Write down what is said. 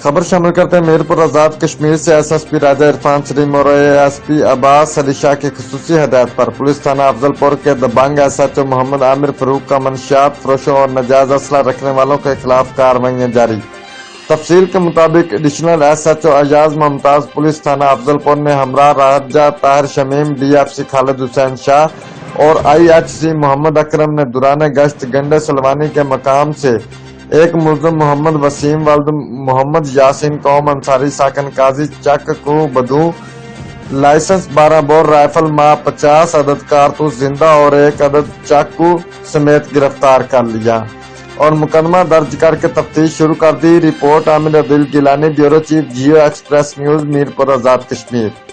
خبر شامل کرتے ہیں میرپور آزاد کشمیر سے ایس ایس پی راجہ عرفان سلیم اور اے ایس پی عباس علی شاہ کی خصوصی ہدایت پر پولیس تھانہ افضل پور کے دبنگ ایس ایچ او محمد عامر فروخ کا منشیات فروشوں اور ناجائز اسلحہ رکھنے والوں کے خلاف کارروائیاں جاری۔ تفصیل کے مطابق additional S H O Ayaz Mumtaz police تھانہ افضل پور نے ہمراہ Raja Tahir Shamim D F C Khalid Hussain Shah اور آئی ایچ سی محمد اکرم نے دوران گشت گنڈے سلوانی کے مقام سے ایک ملزم محمد وسیم ولد محمد یاسین قوم انصاری ساکن قاضی چک کو بدو لائسنس 12 بور رائفل ماہ 50 عدد کارتوس زندہ اور 1 عدد چاقو سمیت گرفتار کر لیا اور مقدمہ درج کر کے تفتیش شروع کر دی۔ Report Aamir Adeel Gilani, bureau chief Geo Express News, Mirpur Azad Kashmir.